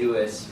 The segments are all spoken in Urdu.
US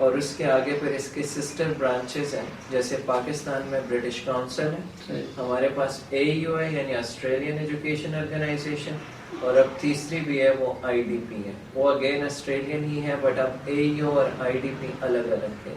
اور اس کے آگے پھر اس کے سسٹر برانچز ہیں، جیسے پاکستان میں برٹش کاؤنسل ہے، ہمارے پاس AEO ہے یعنی آسٹریلین ایجوکیشن آرگنائزیشن، اور اب تیسری بھی ہے وہ IDP ہے، وہ اگین آسٹریلین ہی ہے بٹ اب AEO اور IDP الگ الگ ہے۔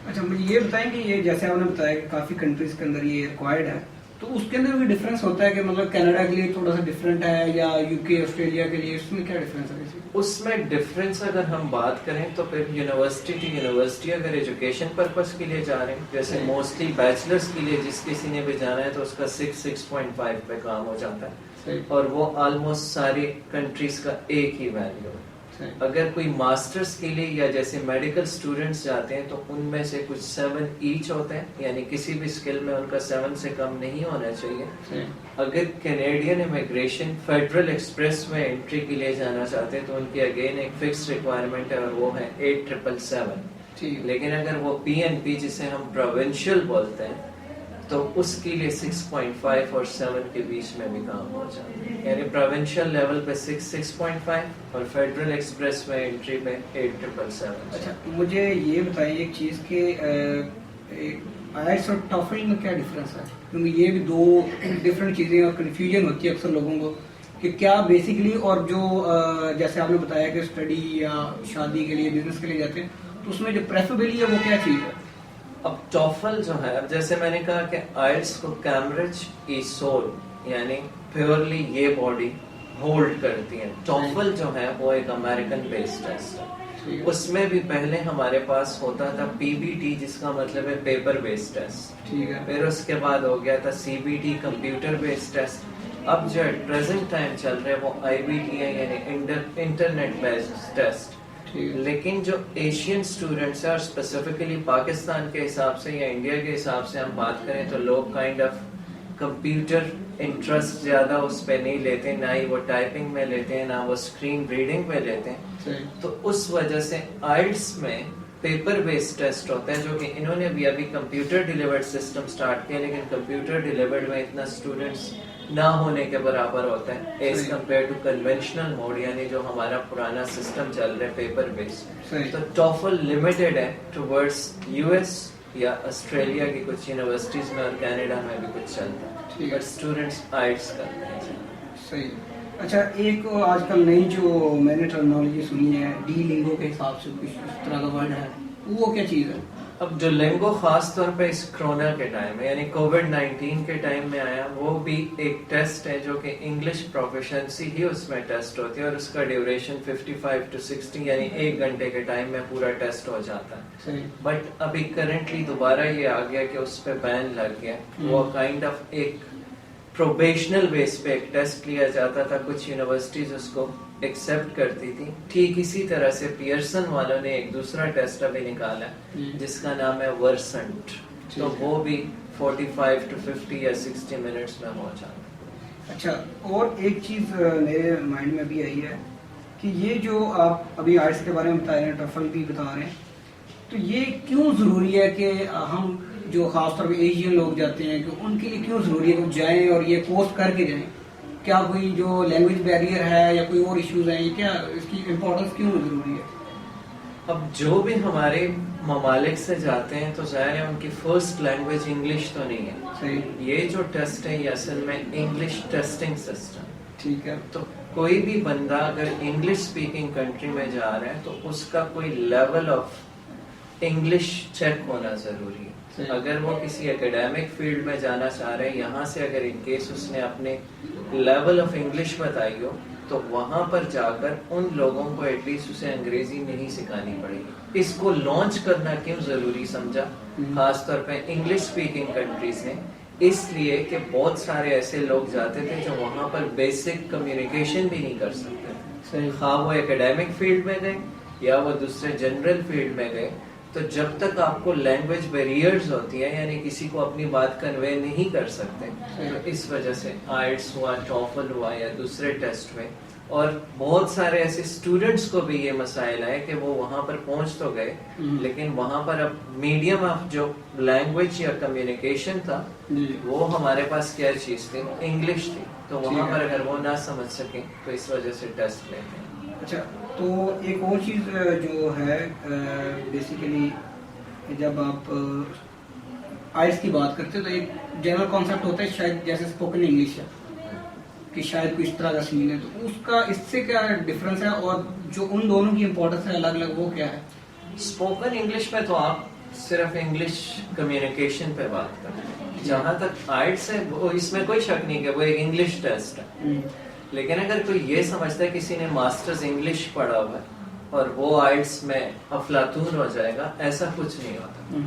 اچھا مجھے یہ بتائیں کہ یہ جیسے آپ نے بتایا کہ کافی کنٹریز کے اندر یہ ریکوائرڈ ہے، تو اس کے اندر بھی ڈفرینس ہوتا ہے کہ مطلب کینیڈا کے لیے تھوڑا سا ڈفرینٹ ہے یا UK آسٹریلیا کے لیے، اس میں کیا ڈفرینس ہے؟ اس میں ڈفرینس اگر ہم بات کریں تو پھر یونیورسٹی ٹو یونیورسٹی اگر ایجوکیشن پرپس کے لیے جا رہے ہیں، جیسے موسٹلی بیچلرس کے لیے جس کسی نے بھی جانا ہے تو اس کا 6.5 پہ کام ہو جاتا ہے، اور وہ آلموسٹ ساری کنٹریز کا ایک ہی ویلیو ہے۔ اگر کوئی ماسٹرز کے لیے یا جیسے میڈیکل اسٹوڈنٹس جاتے ہیں تو ان میں سے کچھ 7 ایچ ہوتے ہیں، یعنی کسی بھی اسکل میں ان کا 7 سے کم نہیں ہونا چاہیے۔ اگر کینیڈین امیگریشن فیڈرل ایکسپریس میں انٹری کے لیے جانا چاہتے ہیں تو ان کی اگین ایک فکس ریکوائرمنٹ ہے اور وہ ہے 8777۔ لیکن اگر وہ PNP جسے ہم پروونشل بولتے ہیں تو اس کے لیے 6.5 اور 7 کے بیچ میں بھی کام ہو جاتا ہے، یعنی پروونشل لیول پہ 6.5 اور فیڈرل ایکسپریس میں انٹری پہ 8777۔ اچھا مجھے یہ بتائیے ایک چیز کہ آئلٹس اور ٹافل میں کیا ڈفرینس ہے؟ کیونکہ یہ بھی دو ڈفرینٹ چیزیں اور کنفیوژن ہوتی ہے اکثر لوگوں کو کہ کیا بیسکلی، اور جو جیسے آپ نے بتایا کہ اسٹڈی یا شادی کے لیے بزنس کے لیے جاتے ہیں تو اس میں جو پریفریبلی ہے وہ کیا چیز ہے؟ اب ٹوفل جو ہے، اب جیسے میں نے کہا کہ آئلٹس کو کیمبرج کی سول یعنی پیورلی یہ باڈی ہولڈ کرتی ہے، ٹوفل جو ہے وہ ایک امریکن بیسڈ ٹیسٹ ہے، اس میں بھی پہلے ہمارے پاس ہوتا تھا PBT جس کا مطلب ہے پیپر بیسڈ ٹیسٹ، پھر اس کے بعد ہو گیا تھا CBT کمپیوٹر بیسڈ ٹیسٹ، اب جو پریزنٹ ٹائم چل رہے وہ IBT ہے یعنی انٹرنیٹ بیسڈ ٹیسٹ۔ لیکن جو ایشین اسٹوڈنٹس ہیں اور اسپیسیفکلی پاکستان کے حساب سے یا انڈیا کے حساب سے ہم بات کریں تو لوگ کائنڈ آف کمپیوٹر انٹرسٹ زیادہ اس پہ نہیں لیتے، نہ ہی وہ ٹائپنگ میں لیتے ہیں نہ وہ اسکرین ریڈنگ میں لیتے ہیں، تو اس وجہ سے آئلٹس میں پیپر بیسڈ ٹیسٹ ہوتا ہے، جو کہ انہوں نے بھی ابھی کمپیوٹر ڈیلیورڈ سسٹم سٹارٹ کیا، لیکن کمپیوٹر ڈیلیورڈ میں اتنا اسٹوڈنٹس نہ ہونے کے برابر ہوتا ہے as compare to conventional mode, یعنی جو ہمارا پرانا سسٹم چل رہا ہے پیپر بیسڈ۔ تو ٹوفل لمیٹڈ ہے ٹورڈز US یا آسٹریلیا کی کچھ یونیورسٹیز میں اور کینیڈا میں بھی کچھ چلتا ہے، بٹ اسٹوڈنٹس آئلٹس کرتے ہیں۔ صحیح۔ اچھا ایک آج کل نئی جو میں نے ٹرمنالوجی سنی ہے ڈی لنگو کے حساب سے کچھ اس طرح کا ورڈ ہے، وہ کیا چیز ہے؟ اب جو لینگو خاص طور پہ اس کرونا کے ٹائم میں یعنی COVID-19 کے ٹائم میں آیا، وہ بھی ایک ٹیسٹ ہے جو کہ انگلش پروفیشنسی ہی اس میں ٹیسٹ ہوتی ہے، اور اس کا ڈیوریشن 55 to 60 یعنی 1 گھنٹے کے ٹائم میں پورا ٹیسٹ ہو جاتا ہے۔ بٹ ابھی کرنٹلی دوبارہ یہ آ گیا کہ اس پہ بین لگ گیا، وہ کائنڈ آف ایک پروبیشنل بیس پہ ایک ٹیسٹ لیا جاتا تھا، کچھ یونیورسٹیز اس کو ایکسپٹ کرتی تھی، ٹھیک اسی طرح سے پیئرسن والوں نے ایک دوسرا ٹیسٹ ابھی نکالا جس کا نام ہے ورسنٹ، تو وہ بھی 45 to 50 یا 60 منٹس میں ہو جاتا ہے۔ اچھا اور ایک چیز میرے مائنڈ میں بھی آئی ہے کہ یہ جو آپ ابھی آرٹس کے بارے میں بتا رہے ہیں، ٹفل بھی بتا رہے ہیں، تو یہ کیوں ضروری ہے کہ ہم جو خاص طور پہ ایشین لوگ جاتے ہیں کہ ان کے لیے کیوں ضروری ہے کہ وہ جائیں اور یہ کورس کر کے جائیں؟ کیا کوئی جو لینگویج بیریئر ہے یا کوئی اور ایشوز ہیں، یہ کیا اس کی امپورٹنس کیوں ضروری ہے؟ اب جو بھی ہمارے ممالک سے جاتے ہیں تو ظاہر ہے ان کی فرسٹ لینگویج انگلش تو نہیں ہے، صحیح۔ یہ جو ٹیسٹ ہے یہ اصل میں انگلش ٹیسٹنگ سسٹم، ٹھیک ہے، تو کوئی بھی بندہ اگر انگلش اسپیکنگ کنٹری میں جا رہا ہے تو اس کا کوئی لیول آف انگلش چیک ہونا ضروری ہے۔ اگر وہ کسی اکیڈیمک فیلڈ میں جانا چاہ رہے ہیں، یہاں سے اگر ان کیس اس نے اپنے لیول آف انگلش بتائی ہو تو وہاں پر جا کر ان لوگوں کو ایٹ لیسٹ اسے انگریزی نہیں سکھانی پڑے گی۔ اس کو لانچ کرنا کیوں ضروری سمجھا خاص طور پہ انگلش اسپیکنگ کنٹریز نے؟ اس لیے کہ بہت سارے ایسے لوگ جاتے تھے جو وہاں پر بیسک کمیونیکیشن بھی نہیں کر سکتے تھے، خواہ وہ اکیڈیمک فیلڈ میں گئے یا وہ دوسرے جنرل فیلڈ میں گئے، تو جب تک آپ کو لینگویج بیریئرز ہوتی ہیں یعنی کسی کو اپنی بات کنوے نہیں کر سکتے، تو اس وجہ سے آئلٹس ہوا، ٹوفل ہوا یا دوسرے ٹیسٹ ہوئے، اور بہت سارے ایسے اسٹوڈنٹس کو بھی یہ مسائل آئے کہ وہ وہاں پر پہنچ تو گئے لیکن وہاں پر اب میڈیم آف جو لینگویج یا کمیونیکیشن تھا وہ ہمارے پاس کیا چیز تھی؟ انگلش تھی، تو وہاں پر اگر وہ نہ سمجھ سکیں تو اس وجہ سے ٹیسٹ لیتے ہیں۔ اچھا تو ایک اور چیز جو ہے بیسیکلی جب آپ آئلٹس کی بات کرتے ہیں تو ایک جنرل کانسیپٹ ہوتا ہے شاید جیسے اسپوکن انگلش ہے کہ شاید کوئی اس طرح کا سین ہے، تو اس کا اس سے کیا ڈفرینس ہے اور جو ان دونوں کی امپورٹنس ہے الگ الگ وہ کیا ہے؟ اسپوکن انگلش میں تو آپ صرف انگلش کمیونیکیشن پہ بات کرتے ہیں، جہاں تک آئلٹس ہے وہ اس میں کوئی شک نہیں کہ وہ ایک انگلش ٹیسٹ ہے، لیکن اگر کوئی یہ سمجھتا ہے کسی نے ماسٹرز انگلش پڑھا ہوا ہے اور وہ آئلٹس میں افلاطون ہو جائے گا، ایسا کچھ نہیں ہوتا،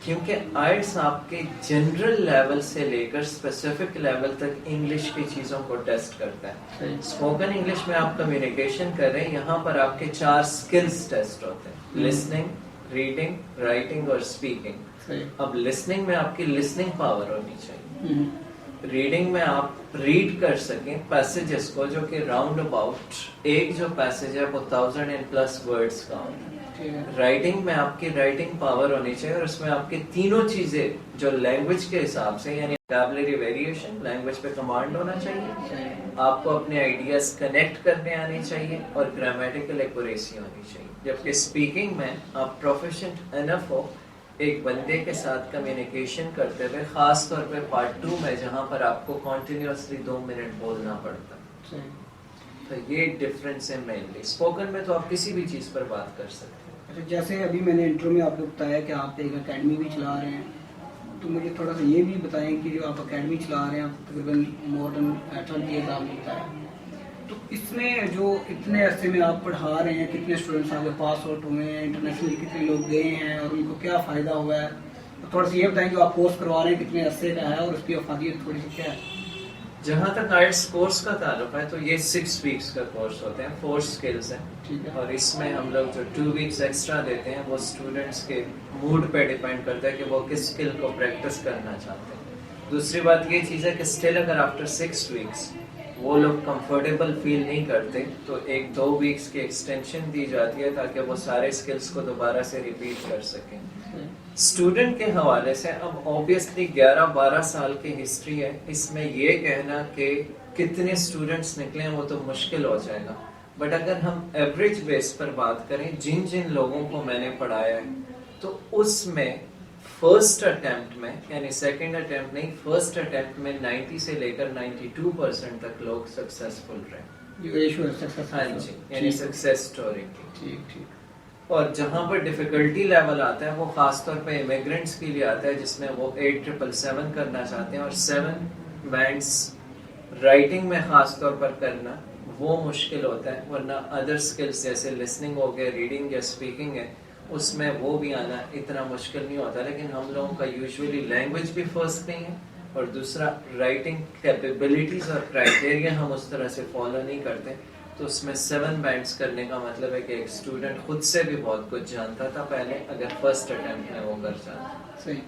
کیونکہ آئلٹس آپ کے جنرل لیول سے لے کر اسپیسیفک لیول تک انگلش کی چیزوں کو ٹیسٹ کرتا ہے۔ اسپوکن انگلش میں آپ کمیونیکیشن کر رہے ہیں، یہاں پر آپ کے 4 سکلز ٹیسٹ ہوتے ہیں، لسننگ، ریڈنگ، رائٹنگ اور اسپیکنگ۔ اب لسننگ میں آپ کی لسننگ پاور ہونی چاہیے، ریڈنگ میں آپ ریڈ کر سکیں پیسیجز کو جو کہ راؤنڈ اباؤٹ ایک جو پیسیج ہے وہ 1000+ ورڈز کا ہوتا ہے۔ رائٹنگ میں آپ کی رائٹنگ پاور ہونی چاہیے اور اس میں آپ کی تینوں چیزیں جو لینگویج کے حساب سے، یعنی ووکیبلری ویریشن، لینگویج پہ کمانڈ ہونا چاہیے، آپ کو اپنے آئیڈیاز کنیکٹ کرنے آنے چاہیے اور گرامیٹیکل ایکوریسی ہونی چاہیے، جبکہ اسپیکنگ میں آپ پروفیشنٹ انف ہو ایک بندے کے ساتھ کمیونیکیشن کرتے ہوئے، خاص طور پہ پارٹ 2 میں جہاں پر آپ کو کنٹینیوسلی 2 منٹ بولنا پڑتا ہے۔ تو یہ ڈفرینس ہے مینلی۔ اسپوکن میں تو آپ کسی بھی چیز پر بات کر سکتے ہیں۔ جیسے ابھی میں نے انٹرو میں آپ کو بتایا کہ آپ ایک اکیڈمی بھی چلا رہے ہیں، تو مجھے تھوڑا سا یہ بھی بتائیں کہ جو آپ اکیڈمی چلا رہے ہیں تقریباً مور دین 20 ایئرز آپ نے بتایا، تو اس میں جو اتنے عرصے میں آپ پڑھا رہے ہیں، کتنے اسٹوڈنٹس آپ کے پاس آؤٹ ہوئے ہیں، انٹرنیشنل کتنے لوگ گئے ہیں اور ان کو کیا فائدہ ہوا ہے، تھوڑا سا یہ بتائیں کہ آپ کورس کروا رہے ہیں کتنے عرصے کا ہے اور اس کی افادیت تھوڑی سی کیا ہے؟ جہاں تک آئلٹس کورس کا تعلق ہے تو یہ 6 ویکس کا کورس ہوتے ہیں، 4 سکلز ہیں، اور اس میں ہم لوگ جو 2 ویکس ایکسٹرا دیتے ہیں وہ اسٹوڈنٹس کے موڈ پہ ڈیپینڈ کرتا ہے کہ وہ کس اسکل کو پریکٹس کرنا چاہتے ہیں۔ دوسری بات یہ چیز ہے کہ اسٹل اگر آفٹر 6 ویکس وہ لوگ کمفرٹیبل فیل نہیں کرتے تو 1-2 ویکس کی ایکسٹینشن دی جاتی ہے تاکہ وہ سارے اسکلس کو دوبارہ سے ریپیٹ کر سکیں۔ اسٹوڈنٹ کے حوالے سے اب اوبیسلی 11-12 سال کی ہسٹری ہے، اس میں یہ کہنا کہ کتنے اسٹوڈنٹس نکلے ہیں وہ تو مشکل ہو جائے گا، بٹ اگر ہم ایوریج بیس پر بات کریں جن لوگوں کو میں نے پڑھایا ہے تو اس میں فرسٹ اٹیمپٹ میں، یعنی سیکنڈ اٹیمپٹ نہیں، فرسٹ اٹیمپٹ میں 90 سے لے کر 92% تک لوگ سکسیسفل رہے۔ ہاں جی، یعنی سکسیس اسٹوری کی۔ اور جہاں پر ڈیفیکلٹی لیول آتا ہے وہ خاص طور پہ امیگرینٹس کے لیے آتا ہے، جس میں وہ 8777 کرنا چاہتے ہیں اور 7 بینڈس رائٹنگ میں خاص طور پر کرنا وہ مشکل ہوتا ہے، ورنہ ادر سکلز جیسے لسننگ ہو گیا، ریڈنگ یا اسپیکنگ ہے، اس میں وہ بھی آنا اتنا مشکل نہیں ہوتا، لیکن ہم لوگوں کا یوزولی لینگویج بھی فرسٹ نہیں ہے اور دوسرا رائٹنگ کیپیبلٹیز اور کرائٹیریا ہم اس طرح سے فالو نہیں کرتے، تو اس میں 7 بینڈس کرنے کا مطلب ہے کہ ایک اسٹوڈنٹ خود سے بھی بہت کچھ جانتا تھا پہلے، اگر فرسٹ اٹیمپٹ میں وہ کر جاتا۔ صحیح،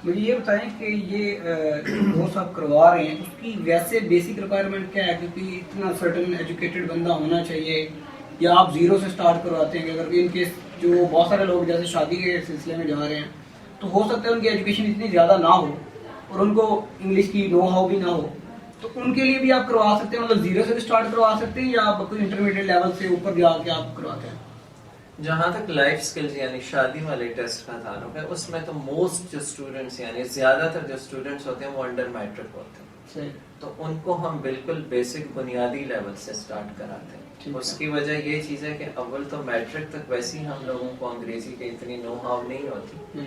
مجھے یہ بتائیں کہ یہ کورس آپ کروا رہے ہیں اس کی ویسے بیسک ریکوائرمنٹ کیا ہے؟ کیونکہ اتنا سرٹن ایجوکیٹڈ بندہ ہونا چاہیے، یا آپ زیرو سے سٹارٹ کرواتے ہیں؟ کہ اگر ان کیس جو بہت سارے لوگ جیسے شادی کے سلسلے میں جا رہے ہیں تو ہو سکتا ہے ان کی ایجوکیشن اتنی زیادہ نہ ہو اور ان کو انگلش کی نو ہاؤ بھی نہ ہو، تو ان کے لیے بھی آپ کروا سکتے ہیں، مطلب زیرو سے بھی سٹارٹ کروا سکتے ہیں، یا آپ کوئی انٹرمیڈیٹ لیول سے اوپر جا کے آپ کرواتے ہیں؟ جہاں تک لائف سکلز یعنی شادی والے ٹیسٹ کا تعلق ہے، اس میں تو موسٹ جو اسٹوڈنٹس یعنی زیادہ تر جو اسٹوڈنٹس ہوتے ہیں وہ انڈر میٹرک ہوتے ہیں، تو ان کو ہم بالکل بیسک بنیادی لیول سے سٹارٹ کراتے ہیں۔ اس کی وجہ یہ چیز ہے کہ اول تو میٹرک تک ویسے ہی ہم لوگوں کو انگریزی کی اتنی نو ہاؤ نہیں ہوتی۔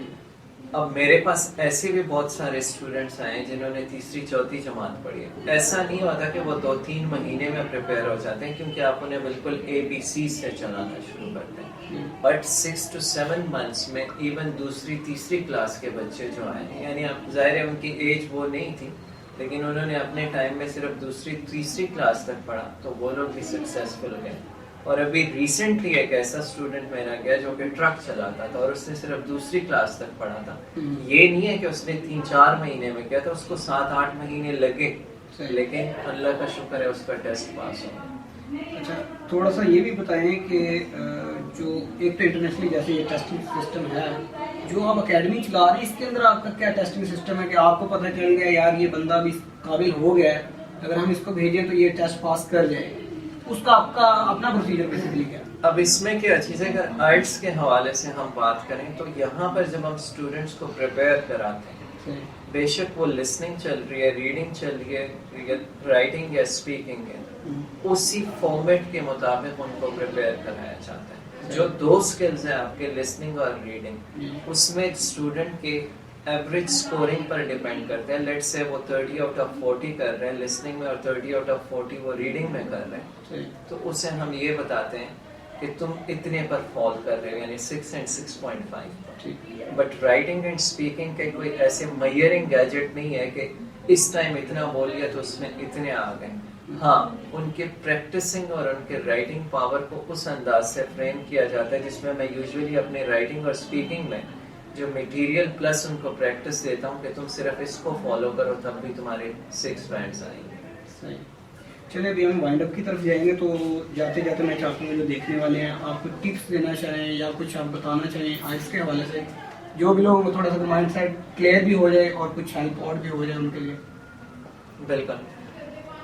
اب میرے پاس ایسے بھی بہت سارے اسٹوڈنٹس آئے ہیں جنہوں نے 3ری-4تھی جماعت پڑھی ہے، ایسا نہیں ہوتا کہ وہ 2-3 مہینے میں پریپیئر ہو جاتے ہیں، کیونکہ آپ انہیں بالکل ABC سے چلانا شروع کرتے ہیں، بٹ 6 to 7 months میں ایون 2ری-3ری کلاس کے بچے جو آئے ہیں، یعنی اب ظاہر ہے ان کی ایج وہ نہیں تھی لیکن انہوں نے اپنے ٹائم میں صرف 2ری-3ری کلاس تک پڑھا تو وہ لوگ بھی سکسیسفل گئے۔ اور ابھی ریسنٹلی ایک ایسا اسٹوڈنٹ میرا گیا جو کہ ٹرک چلاتا تھا اور اس نے صرف 2ری کلاس تک پڑھا تھا، یہ نہیں ہے کہ اس نے 3-4 مہینے میں کیا تھا، اس کو 7-8 مہینے لگے، لیکن اللہ کا شکر ہے اس کا ٹیسٹ پاس ہو۔ اچھا، تھوڑا سا یہ بھی بتائیں کہ جو ایک تو انٹرنیشنلی جیسے یہ ٹیسٹنگ سسٹم ہے جو آپ اکیڈمی چلا رہے ہیں، اس کے اندر آپ کا کیا ٹیسٹنگ سسٹم ہے کہ آپ کو پتہ چل گیا یار یہ بندہ بھی قابل ہو گیا ہے، اگر ہم اس کو بھیجیں تو یہ ٹیسٹ پاس کر جائے، اس کا آپ کا اپنا پروسیجر بیسیکلی کیا ہے؟ اب اس میں کیا چیز ہے، اگر آرٹس کے حوالے سے ہم بات کریں تو یہاں پر جب ہم اسٹوڈنٹس کو پریپیئر کراتے ہیں، بے شک وہ لسننگ چل رہی ہے، ریڈنگ چل رہی ہے، رائٹنگ یا اسپیکنگ ہے، اسی فارمیٹ کے مطابق ان کو پریپیئر کرایا جاتا ہے. جو 2 سکلز ہیں آپ کے لسننگ اور ریڈنگ، اس میں اسٹوڈنٹ کے ایوریج اسکورنگ پر ڈیپینڈ کرتے ہیں. لیٹ سے وہ 30 آؤٹ آف 40 کر رہے ہیں لسننگ میں اور 30 آؤٹ آف 40 وہ ریڈنگ میں کر رہے ہیں، تو اسے ہم یہ بتاتے ہیں کہ تم اتنے پر فال کر رہے ہو، یعنی 6 and 6.5. But writing and speaking کے کوئی ایسے میئرنگ گیجٹ نہیں ہے کہ اس ٹائم اتنا بول لیا تو اس میں اتنے آ گئے. ہاں، ان کے پریکٹسنگ اور ان کے رائٹنگ پاور کو اس انداز سے فریم کیا جاتا ہے جس میں میں یوزولی اپنے رائٹنگ اور اسپیکنگ میں جو میٹیریل پلس ان کو پریکٹس دیتا ہوں کہ تم صرف اس کو فالو کرو تب بھی تمہارے 6 بینڈز آئیں گے. صحیح. چلے ابھی ہم وائنڈ اپ کی طرف جائیں گے، تو جاتے جاتے میں چاہتا ہوں جو دیکھنے والے ہیں آپ کو ٹپس دینا چاہیں یا کچھ آپ بتانا چاہیں آرٹس کے حوالے سے، جو بھی لوگ تھوڑا سا مائنڈ سیٹ کلیئر بھی ہو جائے اور کچھ ہیلپ اور بھی ہو جائے ان کے لیے. بالکل.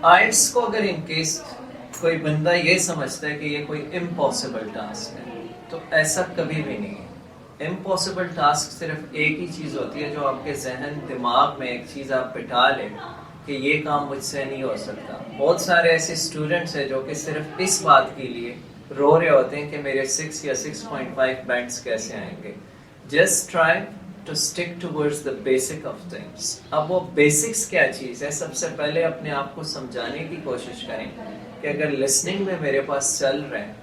آرٹس کو اگر ان کیس کوئی بندہ یہ سمجھتا ہے کہ یہ کوئی امپاسبل ٹاسک ہے تو ایسا کبھی بھی نہیں ہے. امپاسبل ٹاسک صرف ایک ہی چیز ہوتی ہے جو آپ کے ذہن دماغ میں ایک چیز آپ بٹھا لیں کہ یہ کام مجھ سے نہیں ہو سکتا. بہت سارے ایسے اسٹوڈنٹس ہیں جو کہ صرف اس بات کے لیے رو رہے ہوتے ہیں کہ میرے 6 یا 6.5 بینڈز کیسے آئیں گے. Just try to stick towards the basic of things. اب وہ بیسکس کیا چیز ہے، سب سے پہلے اپنے آپ کو سمجھانے کی کوشش کریں کہ اگر لسننگ میں میرے پاس چل رہے ہیں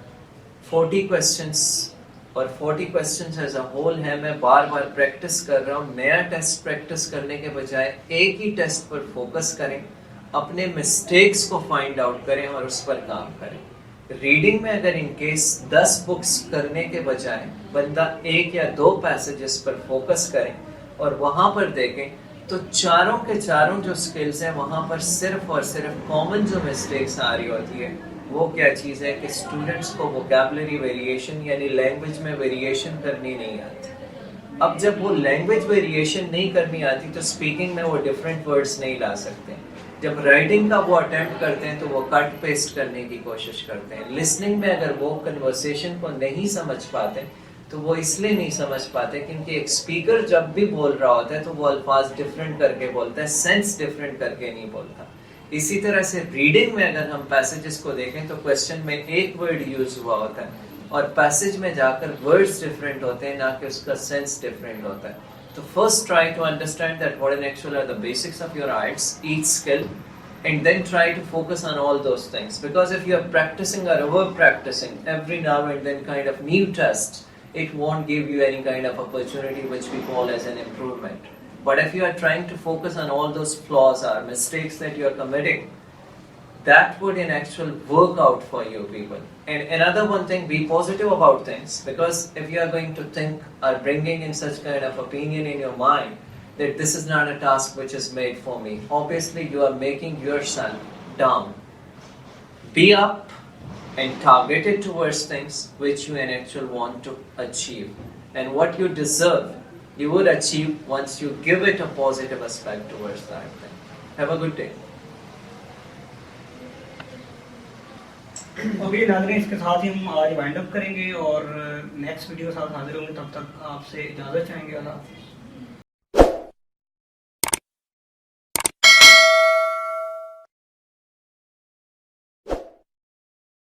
40 کوسچنس اور 40 کوسچنس ایز اے ہول ہے، میں بار بار پریکٹس کر رہا ہوں، نیا ٹیسٹ پریکٹس کرنے کے بجائے ایک ہی ٹیسٹ پر فوکس کریں، اپنے مسٹیکس کو فائنڈ آؤٹ کریں اور اس پر کام کریں. ریڈنگ میں اگر ان کیس 10 بکس کرنے کے بجائے بندہ 1 یا 2 پیسجز پر فوکس کریں اور وہاں پر دیکھیں تو چاروں کے چاروں جو سکلز ہیں وہاں پر صرف اور صرف کامن جو مسٹیکس آ رہی ہوتی ہے وہ کیا چیز ہے کہ اسٹوڈنٹس کو ووکیبلری ویریشن یعنی لینگویج میں ویریشن کرنی نہیں آتی. اب جب وہ لینگویج ویریشن نہیں کرنی آتی تو اسپیکنگ میں وہ ڈفرینٹ ورڈز نہیں لا سکتے. جب رائٹنگ کا وہ اٹیمپٹ کرتے ہیں تو وہ کٹ پیسٹ کرنے کی کوشش کرتے ہیں. لسننگ میں اگر وہ کنورسیشن کو نہیں سمجھ پاتے تو وہ اس لیے نہیں سمجھ پاتے کیونکہ ایک اسپیکر جب بھی بول رہا ہوتا ہے تو وہ الفاظ ڈفرینٹ کر کے بولتا ہے، سینس ڈفرینٹ کر کے نہیں بولتا. اسی طرح سے ریڈنگ میں اگر ہم پیسیجز کو دیکھیں تو کوسچن میں ایک ورڈ یوز ہوا ہوتا ہے اور پیسیج میں جا کر ورڈز ڈفرینٹ ہوتے ہیں، نہ کہ اس کا سینس ڈفرینٹ ہوتا ہے. تو first try to understand that what in actual are the basics of your arts, each skill, and then try to focus on all those things. Because if you are practicing or over-practicing every now and then kind of new tests, it won't give you any kind of opportunity which we call as an improvement. But if you are trying to focus on all those flaws or mistakes that you are committing, that would in actual work out for you people. And another one thing, be positive about things, because if you are going to think or bringing in such kind of opinion in your mind that this is not a task which is made for me, obviously you are making yourself down. Be up and targeted towards things which you in actual want to achieve, and what you deserve you would achieve once you give it a positive aspect towards that thing. Have a good day. Okay ناظرین، اس کے ساتھ ہی ہم آج وائنڈ اپ کریں گے اور نیکسٹ ویڈیو کے ساتھ حاضر ہوں گے. تب تک آپ سے اجازت چاہیں گے. اللہ حافظ.